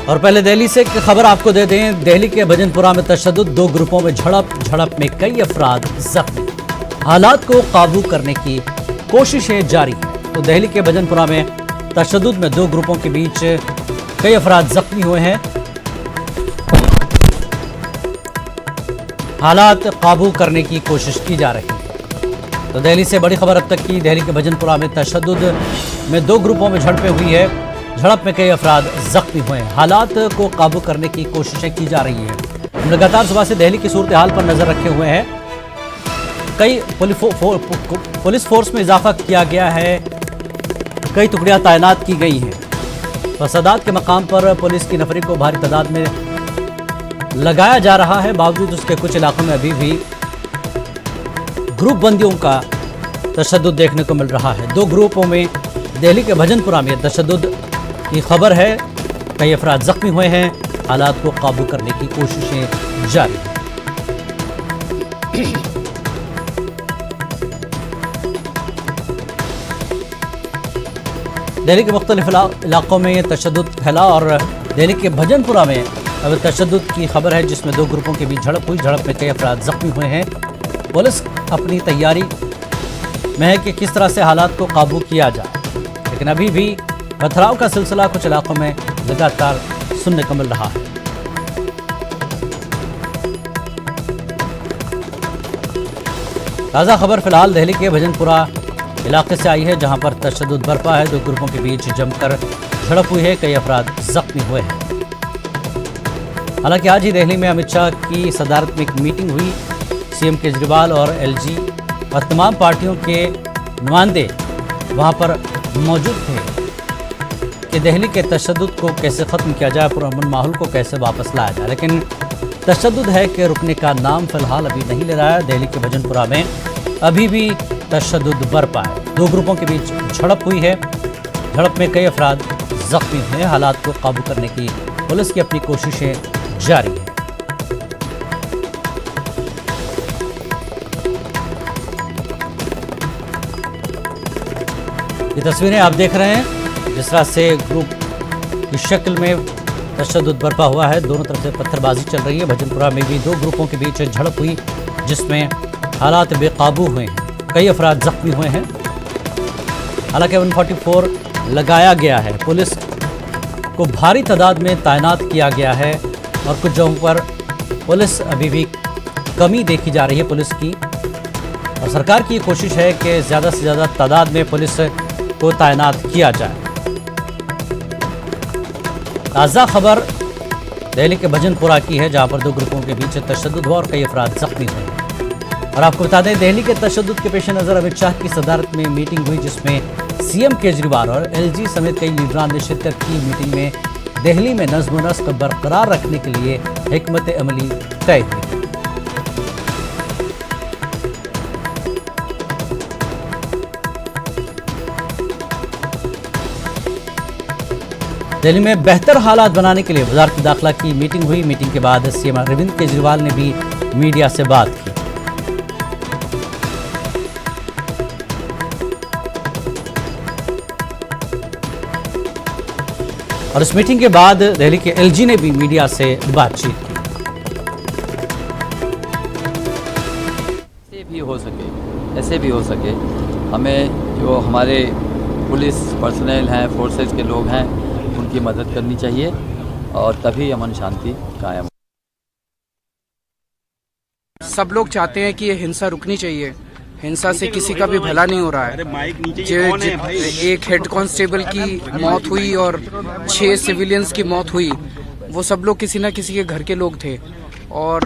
और पहले दिल्ली से एक खबर आपको दे दें। दिल्ली के भजनपुरा में तशद्दुद, 2 ग्रुपों में झड़प में कई अफराद जख्मी। हालात को काबू करने की कोशिशें जारी हैं। तो दिल्ली के भजनपुरा में तशद्दुद में 2 ग्रुपों के बीच कई अफराद जख्मी हुए हैं। हालात काबू करने की कोशिश की जा रही है। तो दिल्ली से बड़ी खबर अब तक की। दिल्ली के भजनपुरा में तशद्दुद में 2 ग्रुपों में झड़पें हुई है। झड़प में कई अफराद जख्मी हुए हैं। हालात को काबू करने की कोशिशें की जा रही हैं। हम लगातार सुबह से दिल्ली की सूरत हाल पर नजर रखे हुए हैं। कई पुलिस फोर्स में इजाफा किया गया है। कई टुकड़ियां तैनात की गई हैं। फसादात के मकाम पर पुलिस की नफरी को भारी तादाद में लगाया जा रहा है। बावजूद उसके कुछ इलाकों में अभी भी ग्रुप बंदियों का तशद्दुद देखने को मिल रहा है। 2 ग्रुपों में दिल्ली के भजनपुरा में तशद्दुद की खबर है। कई अफराद जख्मी हुए हैं। हालात को काबू करने की कोशिशें जारी हैं। दिल्ली के मुख्तलिफ इलाकों में तशद्दुद फैला और दिल्ली के भजनपुरा में अब तशद्दुद की खबर है, जिसमें 2 ग्रुपों के बीच झड़प हुई। झड़प में कई अफराद जख्मी हुए हैं। पुलिस अपनी तैयारी में है कि किस तरह से हालात को काबू किया जाए, लेकिन अभी भी पथराव का सिलसिला कुछ इलाकों में लगातार सुनने को मिल रहा है। ताज़ा खबर फिलहाल दिल्ली के भजनपुरा इलाके से आई है, जहां पर तशद्दुद बरपा है। 2 ग्रुपों के बीच जमकर झड़प हुई है। कई अफराद जख्मी हुए हैं। हालांकि आज ही दिल्ली में अमित शाह की सदारत में एक मीटिंग हुई। सीएम केजरीवाल और एलजी और तमाम पार्टियों के नुमाइंदे वहां पर मौजूद थे कि दिल्ली के तशद्दुद को कैसे ख़त्म किया जाए, पुरअमन माहौल को कैसे वापस लाया जाए। लेकिन तशद्दुद है कि रुकने का नाम फिलहाल अभी नहीं ले रहा है। दिल्ली के भजनपुरा में अभी भी तशद्दुद बरपा है। 2 ग्रुपों के बीच झड़प हुई है। झड़प में कई अफराद जख्मी हुए हैं। हालात को काबू करने की पुलिस की अपनी कोशिशें जारी हैं। ये तस्वीरें आप देख रहे हैं, जिस तरह से ग्रुप की शक्ल में तशद्दुद बरपा हुआ है। दोनों तरफ से पत्थरबाजी चल रही है। भजनपुरा में भी 2 ग्रुपों के बीच झड़प हुई, जिसमें हालात बेकाबू हुए हैं। कई अफराद जख्मी हुए हैं। हालांकि 144 लगाया गया है। पुलिस को भारी तादाद में तैनात किया गया है और कुछ जगहों पर पुलिस अभी भी कमी देखी जा रही है पुलिस की। और सरकार की कोशिश है कि ज़्यादा से ज़्यादा तादाद में पुलिस को तैनात किया जाए। ताज़ा खबर दिल्ली के भजनपुरा की है, जहां पर 2 ग्रुपों के बीच तशद्दुद हुआ और कई अफराद जख्मी हुए। और आपको बता दें, दिल्ली के तशद्दुद के पेश नज़र अमित शाह की सदारत में मीटिंग हुई, जिसमें सीएम केजरीवाल और एलजी समेत कई लीडरान ने शिरकत की। मीटिंग में दिल्ली में नज़्म व नस्क बरकरार रखने के लिए हिकमत अमली तय हुई। दिल्ली में बेहतर हालात बनाने के लिए वज़ारत दाखिला की मीटिंग हुई। मीटिंग के बाद सीएम अरविंद केजरीवाल ने भी मीडिया से बात की। और इस मीटिंग के बाद दिल्ली के एलजी ने भी मीडिया से बातचीत की। ऐसे भी हो सके हमें जो हमारे पुलिस पर्सनल हैं, फोर्सेस के लोग हैं, उनकी मदद करनी चाहिए और तभी अमन शांति कायम। सब लोग चाहते हैं कि ये हिंसा रुकनी चाहिए। हिंसा से किसी का भी भला नहीं हो रहा है। एक हेड कांस्टेबल की मौत हुई और 6 सिविलियंस की मौत हुई। वो सब लोग किसी न किसी के घर के लोग थे और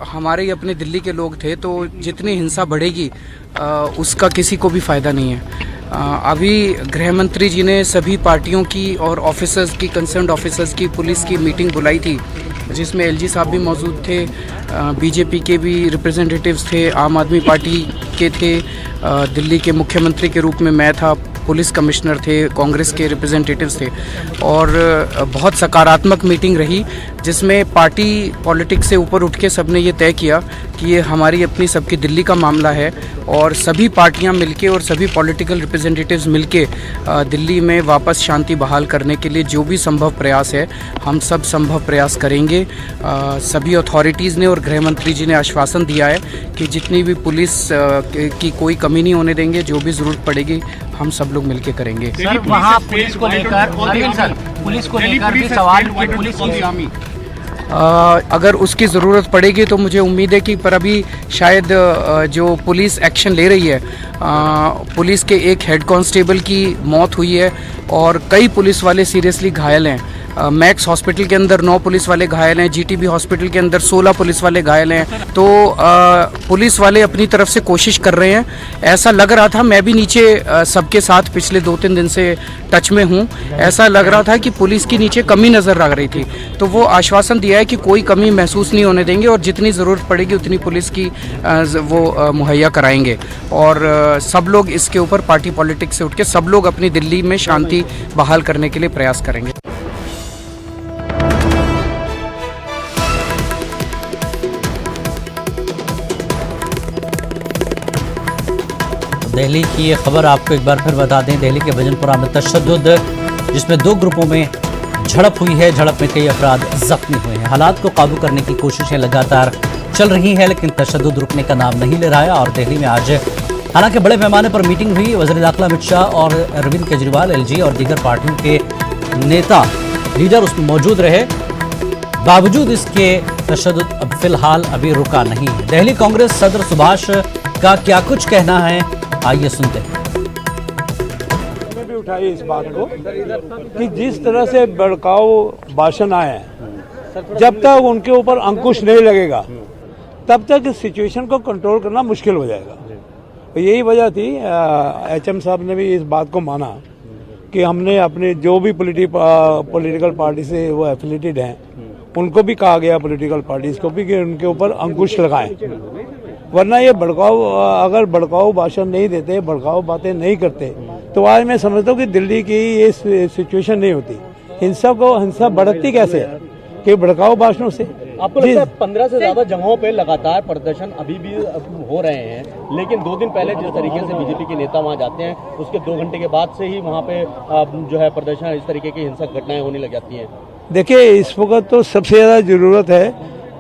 हमारे अपने दिल्ली के लोग थे। तो जितनी हिंसा बढ़ेगी उसका किसी को भी फ़ायदा नहीं है। अभी गृह मंत्री जी ने सभी पार्टियों की और ऑफिसर्स की, कंसर्न्ड ऑफिसर्स की, पुलिस की मीटिंग बुलाई थी, जिसमें एलजी साहब भी मौजूद थे, बीजेपी के भी रिप्रेजेंटेटिव्स थे, आम आदमी पार्टी के थे, दिल्ली के मुख्यमंत्री के रूप में मैं था, पुलिस कमिश्नर थे, कांग्रेस के रिप्रेजेंटेटिव्स थे और बहुत सकारात्मक मीटिंग रही जिसमें पार्टी पॉलिटिक्स से ऊपर उठ के सबने ये तय किया कि ये हमारी अपनी सबकी दिल्ली का मामला है और सभी पार्टियां मिलके और सभी पॉलिटिकल रिप्रेजेंटेटिव्स मिलके दिल्ली में वापस शांति बहाल करने के लिए जो भी संभव प्रयास है हम सब संभव प्रयास करेंगे। सभी अथॉरिटीज़ ने और गृह मंत्री जी ने आश्वासन दिया है कि जितनी भी पुलिस की कोई कमी नहीं होने देंगे, जो भी ज़रूरत पड़ेगी हम सब लोग मिलके करेंगे। सर वहाँ पुलिस को लेकर अरविंद सर पुलिस को लेकर भी सवाल कि पुलिस की अगर उसकी ज़रूरत पड़ेगी तो मुझे उम्मीद है कि पर अभी शायद जो पुलिस एक्शन ले रही है, पुलिस के एक हेड कांस्टेबल की मौत हुई है और कई पुलिस वाले सीरियसली घायल हैं। मैक्स हॉस्पिटल के अंदर 9 पुलिस वाले घायल हैं, जीटीबी हॉस्पिटल के अंदर 16 पुलिस वाले घायल हैं। तो पुलिस वाले अपनी तरफ से कोशिश कर रहे हैं। ऐसा लग रहा था, मैं भी नीचे सबके साथ पिछले 2-3 दिन से टच में हूँ, ऐसा लग रहा था कि पुलिस की नीचे कमी नज़र आ रही थी। तो वो आश्वासन दिया है कि कोई कमी महसूस नहीं होने देंगे और जितनी ज़रूरत पड़ेगी उतनी पुलिस की वो मुहैया कराएंगे। और सब लोग इसके ऊपर पार्टी पॉलिटिक्स से उठ के सब लोग अपनी दिल्ली में शांति बहाल करने के लिए प्रयास करेंगे। दिल्ली की ये खबर आपको एक बार फिर बता दें। दिल्ली के भजनपुरा में तशद्दुद, जिसमें 2 ग्रुपों में झड़प हुई है। झड़प में कई अफराद जख्मी हुए हैं। हालात को काबू करने की कोशिशें लगातार चल रही हैं, लेकिन तशद्दुद रुकने का नाम नहीं ले रहा है। और दिल्ली में आज हालांकि बड़े पैमाने पर मीटिंग हुई। वज़ीर दाखिला अमित शाह और अरविंद केजरीवाल, एलजी और दीगर पार्टियों के नेता लीडर उसमें मौजूद रहे। बावजूद इसके तशद्दुद अब फिलहाल अभी रुका नहीं है। दिल्ली कांग्रेस सदर सुभाष का क्या कुछ कहना है, आइए सुनते हैं। मैंने भी उठाई इस बात को कि जिस तरह से भड़काऊ भाषण आए हैं, जब तक उनके ऊपर अंकुश नहीं लगेगा तब तक इस सिचुएशन को कंट्रोल करना मुश्किल हो जाएगा। तो यही वजह थी, एचएम साहब ने भी इस बात को माना कि हमने अपने जो भी पॉलिटिकल पार्टी से वो एफिलेटेड हैं उनको भी कहा गया, पॉलिटिकल पार्टीज को भी, कि उनके ऊपर अंकुश लगाएं। वरना ये अगर भड़काऊ भाषण नहीं देते, भड़काऊ बातें नहीं करते, तो आज मैं समझता हूँ कि दिल्ली की ये सिचुएशन नहीं होती। हिंसा भड़कती कैसे है कि भड़काऊ भाषणों से। आपको लगता है 15 से ज्यादा जगहों पे लगातार प्रदर्शन अभी भी हो रहे हैं, लेकिन 2 दिन पहले जिस तरीके से बीजेपी के नेता वहां जाते हैं उसके 2 घंटे के बाद से ही वहां पे जो है प्रदर्शन, इस तरीके की हिंसक घटनाएं होने लग जाती हैं। देखिए, इस वक्त तो सबसे ज्यादा जरूरत है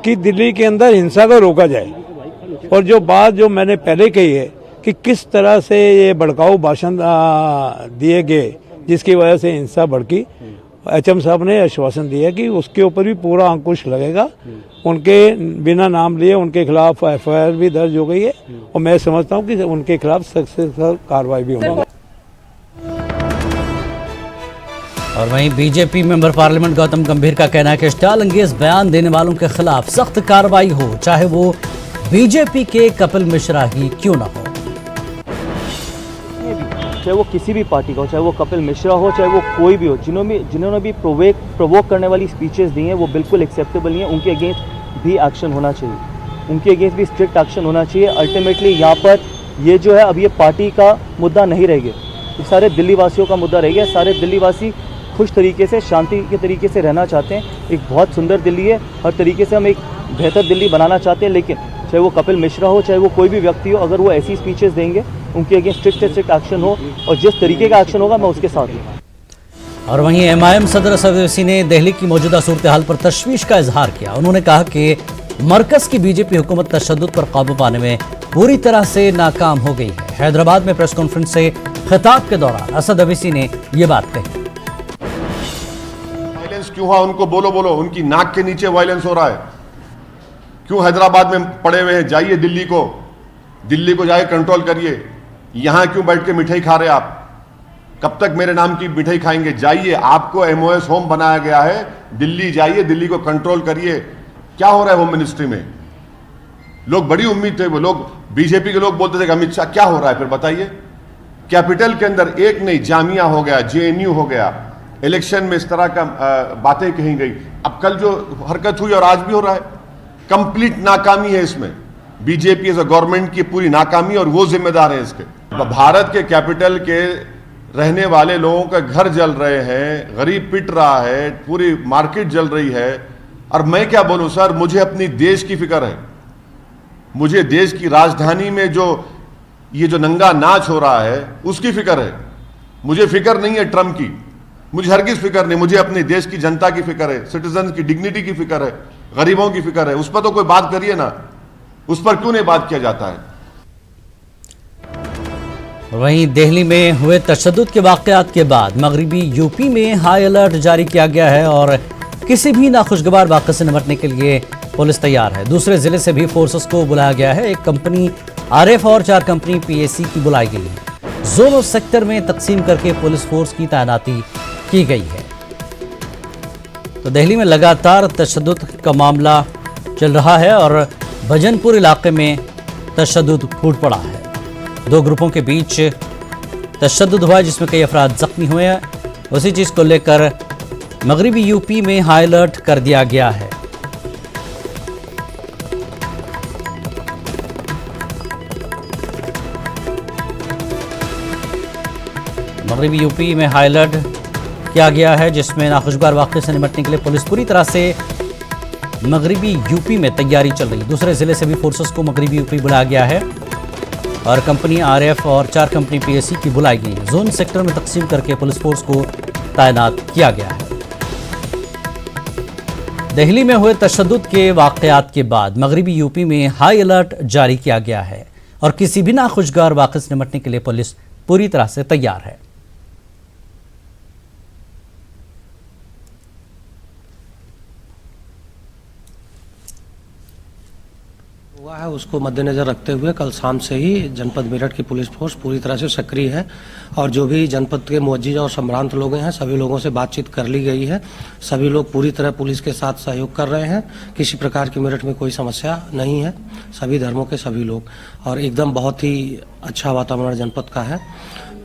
कि दिल्ली के अंदर हिंसा को रोका जाए। और जो बात जो मैंने पहले कही है कि किस तरह से ये भड़काऊ भाषण दिए गए जिसकी वजह से हिंसा भड़की, एचएम साहब ने आश्वासन दिया कि उसके ऊपर भी पूरा अंकुश लगेगा। उनके बिना नाम लिए उनके खिलाफ एफआईआर भी दर्ज हो गई है और मैं समझता हूं कि उनके खिलाफ सख्त कार्रवाई भी होगी। और वहीं बीजेपी मेंबर पार्लियामेंट गौतम गंभीर का कहना है कि स्टाल अंगेज बयान देने वालों के खिलाफ सख्त कार्रवाई हो, चाहे वो बीजेपी के कपिल मिश्रा ही क्यों ना हो। चाहे वो किसी भी पार्टी का हो, चाहे वो कपिल मिश्रा हो, चाहे वो कोई भी हो, जिन्होंने भी प्रोवोक करने वाली स्पीचेस दी हैं वो बिल्कुल एक्सेप्टेबल नहीं है। उनके अगेंस्ट भी एक्शन होना चाहिए, उनके अगेंस्ट भी स्ट्रिक्ट एक्शन होना चाहिए। अल्टीमेटली यहाँ पर ये जो है अब ये पार्टी का मुद्दा नहीं रह गया, ये सारे दिल्ली वासियों का मुद्दा रह गया। सारे दिल्ली वासी खुश तरीके से, शांति के तरीके से रहना चाहते हैं। एक बहुत सुंदर दिल्ली है, हर तरीके से हम एक बेहतर दिल्ली बनाना चाहते हैं। लेकिन चाहे वो कपिल मिश्रा हो, चाहे वो कोई भी व्यक्ति हो, अगर वो ऐसी स्पीचेस देंगे उनके अगेंस्ट स्ट्रिक्ट एक्शन हो और जिस तरीके का एक्शन होगा मैं उसके साथ हूँ। और वहीं एमआईएम सदर असद ओवैसी ने दिल्ली की मौजूदा सूरत हाल पर तशवीश का इजहार किया। उन्होंने कहा कि मरकज की बीजेपी हुकूमत तशद्दुद पर काबू पाने में पूरी तरह से नाकाम हो गई है। हैदराबाद में प्रेस कॉन्फ्रेंस से खिताब के दौरान असद ओवैसी ने ये बात कही। वायलेंस क्यों हुआ उनको बोलो, उनकी नाक के नीचे वायलेंस हो रहा है। क्यों हैदराबाद में पड़े हुए हैं? जाइए दिल्ली को जाइए, कंट्रोल करिए। यहां क्यों बैठ के मिठाई खा रहे आप? कब तक मेरे नाम की मिठाई खाएंगे? जाइए, आपको एमओएस होम बनाया गया है, दिल्ली जाइए, दिल्ली को कंट्रोल करिए। क्या हो रहा है होम मिनिस्ट्री में? लोग बड़ी उम्मीद थे, वो लोग बीजेपी के लोग बोलते थे कि अमित शाह क्या हो रहा है, फिर बताइए। कैपिटल के अंदर एक नहीं, जामिया हो गया, जेएनयू हो गया, इलेक्शन में इस तरह का बातें कही गई। अब कल जो हरकत हुई और आज भी हो रहा है, कंप्लीट नाकामी है इसमें। बीजेपी एज अ गवर्नमेंट की पूरी नाकामी और वो जिम्मेदार है इसके। भारत के कैपिटल के रहने वाले लोगों के घर जल रहे हैं, गरीब पिट रहा है, पूरी मार्केट जल रही है। और मैं क्या बोलूं सर, मुझे अपनी देश की फिक्र है। मुझे देश की राजधानी में ये जो नंगा नाच हो रहा है उसकी फिक्र है। मुझे फिक्र नहीं है ट्रंप की, मुझे हरगिज फिक्र नहीं। मुझे अपने देश की जनता की फिक्र है, सिटीजन की डिग्निटी की फिक्र है, गरीबों की फिक्र है। उस पर तो कोई बात करिए ना, उस पर क्यों नहीं बात किया जाता है। वहीं दिल्ली में हुए तशद्दुद के वाक़यात के बाद मगरबी यूपी में हाई अलर्ट जारी किया गया है और किसी भी नाखुशगवार वाक़े से निपटने के लिए पुलिस तैयार है। दूसरे जिले से भी फोर्सेस को बुलाया गया है। एक कंपनी आरएफ और 4 कंपनी पीएसी की बुलाई गई है। जोनों सेक्टर में तकसीम करके पुलिस फोर्स की तैनाती की गई है। तो दिल्ली में लगातार तशद्दुद का मामला चल रहा है और भजनपुर इलाके में तशद्दुद फूट पड़ा है। 2 ग्रुपों के बीच तशद्दुद हुआ जिसमें कई अफराद जख्मी हुए हैं। उसी चीज़ को लेकर मगरबी यूपी में हाई अलर्ट कर दिया गया है। मगरबी यूपी में हाई अलर्ट किया गया है जिसमें नाखुशगवार वाक़े से निपटने के लिए पुलिस पूरी तरह से मगरबी यूपी में तैयारी चल रही है। दूसरे जिले से भी फोर्सेस को मगरबी यूपी बुलाया गया है और कंपनी आरएफ और 4 कंपनी पीएसी की बुलाई गई है। जोन सेक्टर में तकसीम करके पुलिस फोर्स को तैनात किया गया है। दिल्ली में हुए तशद्दुद के वाक़यात के बाद मगरबी यूपी में हाई अलर्ट जारी किया गया है और किसी भी नाखुशगवार वाक़े से निपटने के लिए पुलिस पूरी तरह से तैयार है। हुआ है उसको मद्देनजर रखते हुए कल शाम से ही जनपद मेरठ की पुलिस फोर्स पूरी तरह से सक्रिय है और जो भी जनपद के मुअज्जिज और संभ्रांत लोग हैं सभी लोगों से बातचीत कर ली गई है। सभी लोग पूरी तरह पुलिस के साथ सहयोग कर रहे हैं। किसी प्रकार की मेरठ में कोई समस्या नहीं है। सभी धर्मों के सभी लोग और एकदम बहुत ही अच्छा वातावरण जनपद का है।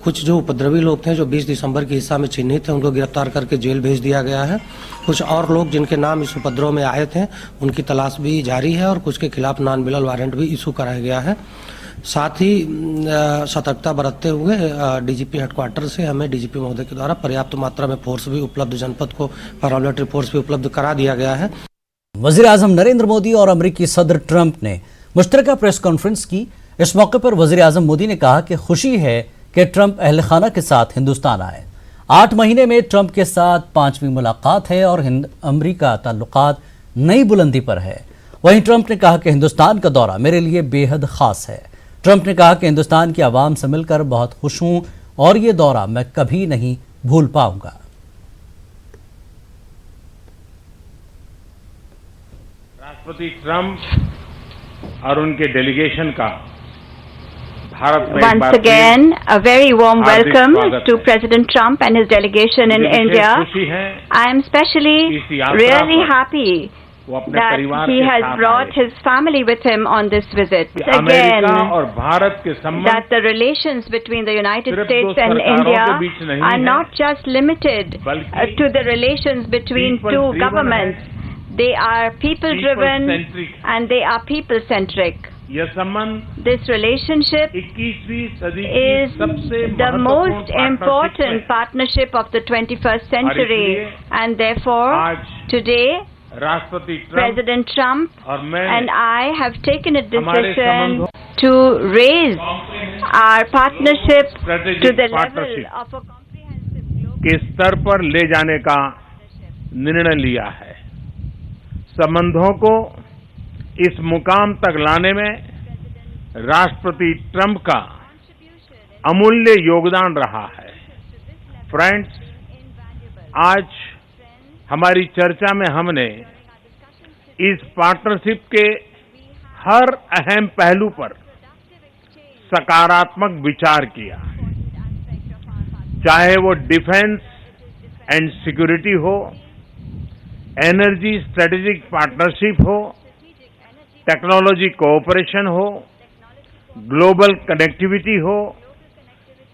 कुछ जो उपद्रवी लोग थे जो 20 दिसंबर की हिस्सा में चिन्हित थे उनको गिरफ्तार करके जेल भेज दिया गया है। कुछ और लोग जिनके नाम इस उपद्रव में आए थे उनकी तलाश भी जारी है और कुछ के खिलाफ नॉन बेल वारंट भी इशू कराया गया है। साथ ही सतर्कता बरतते हुए डीजीपी हेडक्वार्टर से हमें डीजीपी महोदय के द्वारा पर्याप्त मात्रा में फोर्स भी उपलब्ध जनपद को पैरामिलिट्री फोर्स भी उपलब्ध करा दिया गया है। वज़ीर आज़म नरेंद्र मोदी और अमेरिकी सदर ट्रंप ने मुश्तरका प्रेस कॉन्फ्रेंस की। इस मौके पर वज़ीर आज़म मोदी ने कहा कि खुशी है कि ट्रंप अहल खाना के साथ हिंदुस्तान आए। 8 महीने में ट्रंप के साथ 5वीं मुलाकात है और अमेरिका ताल्लुकात नई बुलंदी पर है। वहीं ट्रंप ने कहा कि हिंदुस्तान का दौरा मेरे लिए बेहद खास है। ट्रंप ने कहा कि हिंदुस्तान की आवाम से मिलकर बहुत खुश हूं और ये दौरा मैं कभी नहीं भूल पाऊंगा। राष्ट्रपति ट्रंप और उनके डेलीगेशन का Once again, a very warm welcome to President Trump and his delegation in India. I am especially really happy that he has brought his family with him on this visit. Again, that the relations between the United States and India are not just limited to the relations between two governments. They are people-driven and they are people-centric. This relationship is the most important partnership of the 21st century, and therefore today President Trump and I have taken a decision to raise our partnership to the level of a comprehensive के स्तर पर ले जाने का निर्णय लिया है। संबंधों को इस मुकाम तक लाने में राष्ट्रपति ट्रंप का अमूल्य योगदान रहा है। फ्रेंड्स, आज हमारी चर्चा में हमने इस पार्टनरशिप के हर अहम पहलू पर सकारात्मक विचार किया, चाहे वो डिफेंस एंड सिक्योरिटी हो, एनर्जी स्ट्रेटेजिक पार्टनरशिप हो, टेक्नोलॉजी कोऑपरेशन हो, ग्लोबल कनेक्टिविटी हो,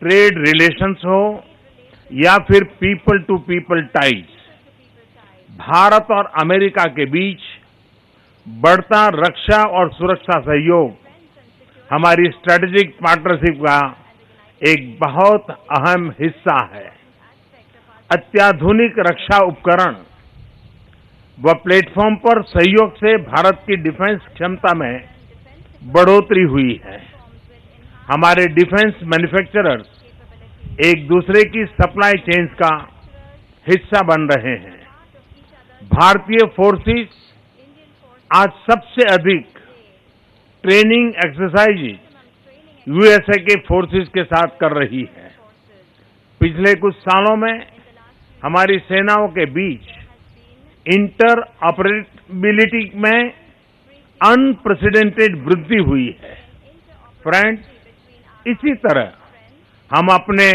ट्रेड रिलेशंस हो या फिर people to people ties. Bharat और अमेरिका के बीच बढ़ता रक्षा और सुरक्षा सहयोग हमारी स्ट्रेटेजिक पार्टनरशिप का एक बहुत अहम हिस्सा है। अत्याधुनिक रक्षा उपकरण व प्लेटफॉर्म पर सहयोग से भारत की डिफेंस क्षमता में बढ़ोतरी हुई है। हमारे डिफेंस मैन्युफैक्चरर्स एक दूसरे की सप्लाई चेन्स का हिस्सा बन रहे हैं। भारतीय फोर्सेस आज सबसे अधिक ट्रेनिंग एक्सरसाइज यूएसए के फोर्सेस के साथ कर रही है। पिछले कुछ सालों में हमारी सेनाओं के बीच इंटर ऑपरेबिलिटी में अनप्रेसिडेंटेड वृद्धि हुई है। फ्रेंड्स, इसी तरह हम अपने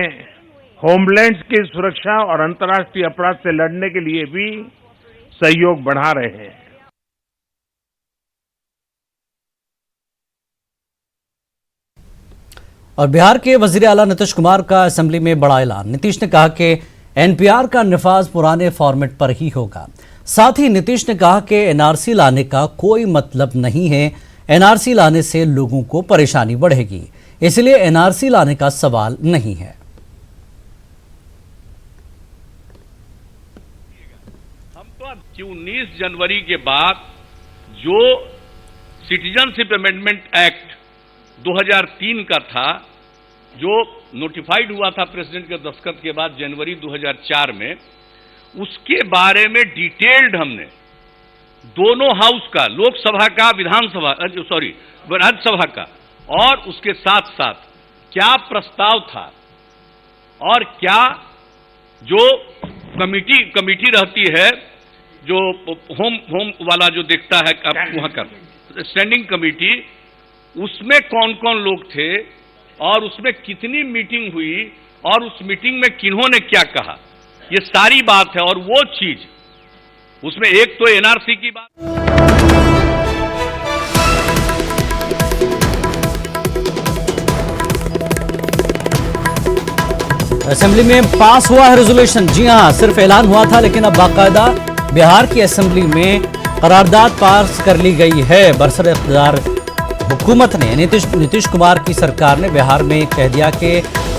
होमलैंड्स की सुरक्षा और अंतर्राष्ट्रीय अपराध से लड़ने के लिए भी सहयोग बढ़ा रहे हैं। और बिहार के वजीर आला नीतीश कुमार का असेंबली में बड़ा ऐलान। नीतीश ने कहा कि एनपीआर का निफाज पुराने फॉर्मेट पर ही होगा। साथ ही नीतीश ने कहा कि एनआरसी लाने का कोई मतलब नहीं है। एनआरसी लाने से लोगों को परेशानी बढ़ेगी, इसलिए एनआरसी लाने का सवाल नहीं है। हम तो 19 जनवरी के बाद जो सिटीजनशिप अमेंडमेंट एक्ट 2003 का था, जो नोटिफाइड हुआ था प्रेसिडेंट के दस्तखत के बाद जनवरी 2004 में, उसके बारे में डिटेल्ड हमने दोनों हाउस का, लोकसभा का, राज्यसभा का, और उसके साथ साथ क्या प्रस्ताव था और क्या जो कमिटी रहती है, जो होम वाला जो देखता है वहां का स्टैंडिंग कमिटी, उसमें कौन कौन लोग थे और उसमें कितनी मीटिंग हुई और उस मीटिंग में किन्होंने क्या कहा, ये सारी बात है। और वो चीज उसमें एक तो एनआरसी की बात, असेंबली में पास हुआ है रेजोल्यूशन। जी हां, सिर्फ ऐलान हुआ था, लेकिन अब बाकायदा बिहार की असेंबली में करारदाद पास कर ली गई है। बरसर इख्तियार हुकूमत ने, नीतीश कुमार की सरकार ने बिहार में कह दिया कि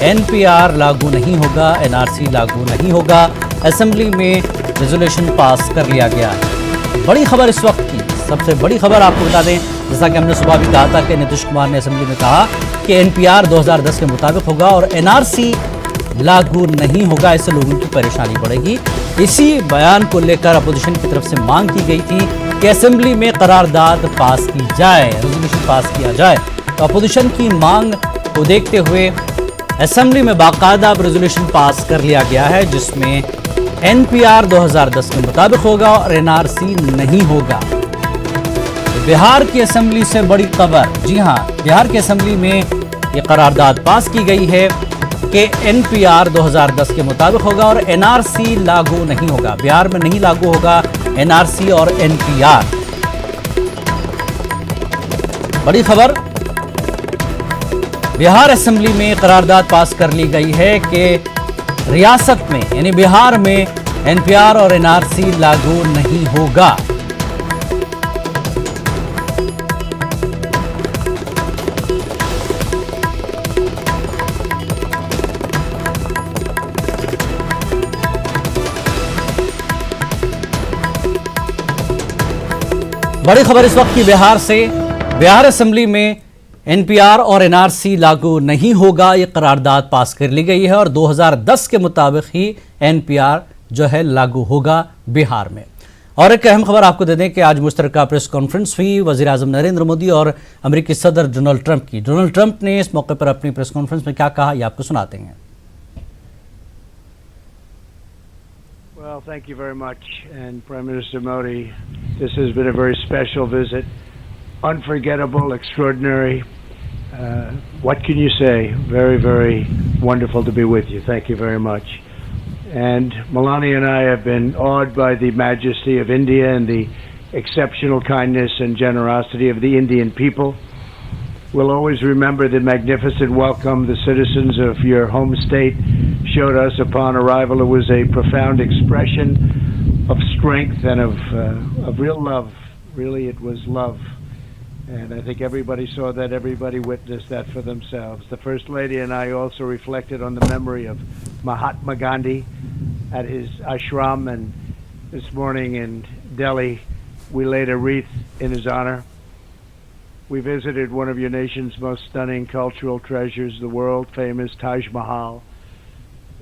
एनपीआर लागू नहीं होगा, एनआरसी लागू नहीं होगा। असेंबली में रेजोल्यूशन पास कर लिया गया है। बड़ी खबर इस वक्त की, सबसे बड़ी खबर आपको बता दें, जैसा कि हमने सुबह भी कहा था कि नीतीश कुमार ने असेंबली में कहा कि एनपीआर 2010 के मुताबिक होगा और एनआरसी लागू नहीं होगा, इससे लोगों की परेशानी बढ़ेगी। इसी बयान को लेकर अपोजिशन की तरफ से मांग की गई थी कि असेंबली में करारदाद पास की जाए, रेजोल्यूशन पास किया जाए। तो अपोजिशन की मांग को देखते हुए असेंबली में बाकायदा रेजोल्यूशन पास कर लिया गया है, जिसमें एनपीआर 2010 के मुताबिक होगा और एनआरसी नहीं होगा। बिहार की असेंबली से बड़ी खबर, जी हां, बिहार की असेंबली में ये करारदाद पास की गई है कि एनपीआर 2010 के मुताबिक होगा और एनआरसी लागू नहीं होगा। बिहार में नहीं लागू होगा एनआरसी और एनपीआर। बड़ी खबर, बिहार असेंबली में करारदाद पास कर ली गई है कि रियासत में यानी बिहार में एनपीआर और एनआरसी लागू नहीं होगा। बड़ी खबर इस वक्त की बिहार से, बिहार असेंबली में एनपीआर और एनआरसी लागू नहीं होगा, ये करारदाद पास कर ली गई है और 2010 के मुताबिक ही एनपीआर जो है लागू होगा बिहार में। और एक अहम खबर आपको दे दें कि आज मुश्तरका प्रेस कॉन्फ्रेंस हुई वज़ीर आज़म नरेंद्र मोदी और अमेरिकी सदर डोनाल्ड ट्रंप की। डोनाल्ड ट्रंप ने इस मौके पर अपनी प्रेस कॉन्फ्रेंस में क्या कहा, ये आपको सुनाते हैं। Well, thank you very much. And Prime Minister Modi, this has been a very special visit. Unforgettable, extraordinary. What can you say? Very, very wonderful to be with you. Thank you very much. And Melania and I have been awed by the majesty of India and the exceptional kindness and generosity of the Indian people. We'll always remember the magnificent welcome the citizens of your home state showed us upon arrival. It was a profound expression of strength and of real love. Really, it was love. And I think everybody saw that, everybody witnessed that for themselves. The First Lady and I also reflected on the memory of Mahatma Gandhi at his ashram, and this morning in Delhi, we laid a wreath in his honor. We visited one of your nation's most stunning cultural treasures, the world-famous Taj Mahal,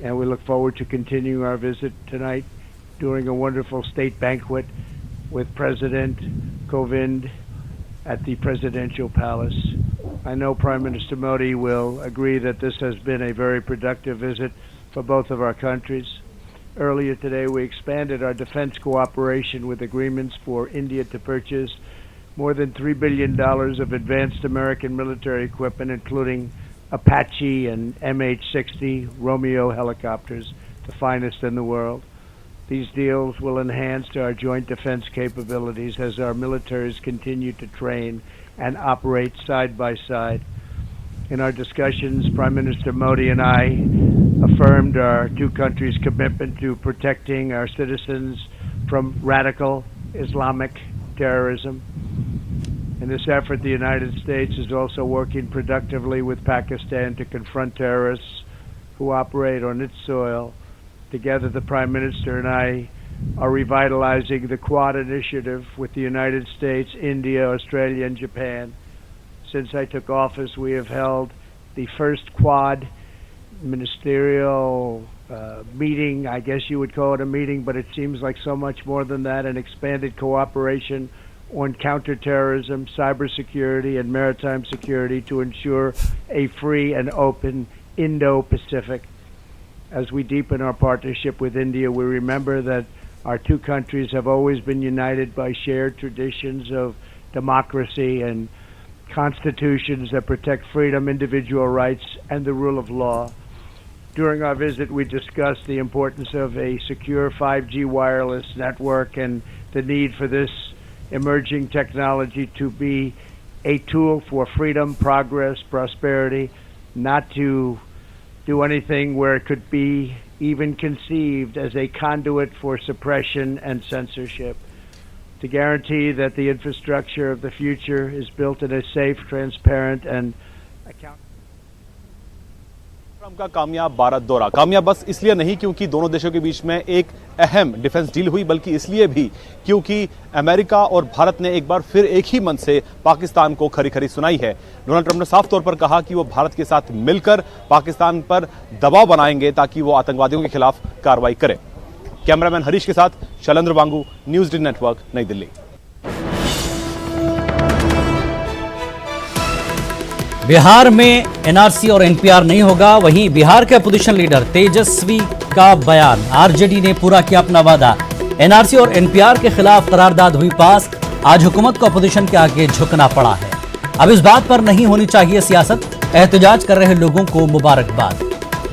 and we look forward to continuing our visit tonight during a wonderful state banquet with President Kovind at the Presidential Palace. I know Prime Minister Modi will agree that this has been a very productive visit for both of our countries. Earlier today, we expanded our defense cooperation with agreements for India to purchase more than $3 billion of advanced American military equipment, including Apache and MH-60 Romeo helicopters, the finest in the world. These deals will enhance our joint defense capabilities as our militaries continue to train and operate side by side. In our discussions, Prime Minister Modi and I affirmed our two countries' commitment to protecting our citizens from radical Islamic terrorism. In this effort, the United States is also working productively with Pakistan to confront terrorists who operate on its soil. Together, the Prime Minister and I are revitalizing the Quad initiative with the United States, India, Australia, and Japan. Since I took office, we have held the first Quad ministerial meeting. I guess you would call it a meeting, but it seems like so much more than that, an expanded cooperation on counterterrorism, cybersecurity, and maritime security to ensure a free and open Indo-Pacific. As we deepen our partnership with India, we remember that our two countries have always been united by shared traditions of democracy and constitutions that protect freedom, individual rights, and the rule of law. During our visit, we discussed the importance of a secure 5G wireless network and the need for this emerging technology to be a tool for freedom, progress, prosperity, not to do anything where it could be even conceived as a conduit for suppression and censorship. To guarantee that the infrastructure of the future is built in a safe, transparent, and accountable. Trump का कामयाब भारत दौरा कामयाब बस इसलिए नहीं क्योंकि दोनों देशों के बीच में एक अहम डिफेंस डील हुई, बल्कि इसलिए भी क्योंकि अमेरिका और भारत ने एक बार फिर एक ही मन से पाकिस्तान को खरी खरी सुनाई है। डोनाल्ड ट्रंप ने साफ तौर पर कहा कि वो भारत के साथ मिलकर पाकिस्तान पर दबाव बनाएंगे ताकि वो आतंकवादियों के खिलाफ कार्रवाई करे। कैमरामैन हरीश के साथ शैलेंद्र वांगू, न्यूज़ 18 नेटवर्क, नई दिल्ली। बिहार में एनआरसी और एनपीआर नहीं होगा। वहीं बिहार के अपोजिशन लीडर तेजस्वी का बयान, आरजेडी ने पूरा किया अपना वादा। एनआरसी और एनपीआर के खिलाफ करारदाद हुई पास। आज हुकूमत को अपोजिशन के आगे झुकना पड़ा है। अब इस बात पर नहीं होनी चाहिए सियासत। एहतजाज कर रहे लोगों को मुबारकबाद।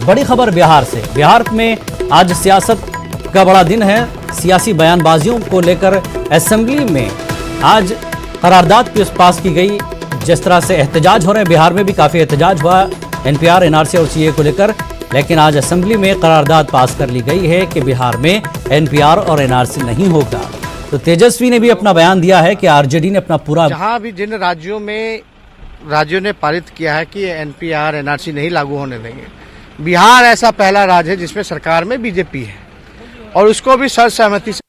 बड़ी खबर बिहार से। बिहार में आज सियासत का बड़ा दिन है। सियासी बयानबाजियों को लेकर असेंबली में आज करारदाद पास की गई। जिस तरह से एहतजाज हो रहे हैं, बिहार में भी काफ़ी एहतजाज हुआ एनपीआर, एनआरसी और सीए को लेकर, लेकिन आज असेंबली में करारदाद पास कर ली गई है कि बिहार में एनपीआर और एनआरसी नहीं होगा। तो तेजस्वी ने भी अपना बयान दिया है कि आरजेडी ने अपना पूरा, जहां भी जिन राज्यों ने पारित किया है कि एनपीआर एनआरसी नहीं लागू होने देंगे, बिहार ऐसा पहला राज्य है जिसमें सरकार में बीजेपी है और उसको भी सर्वसहमति से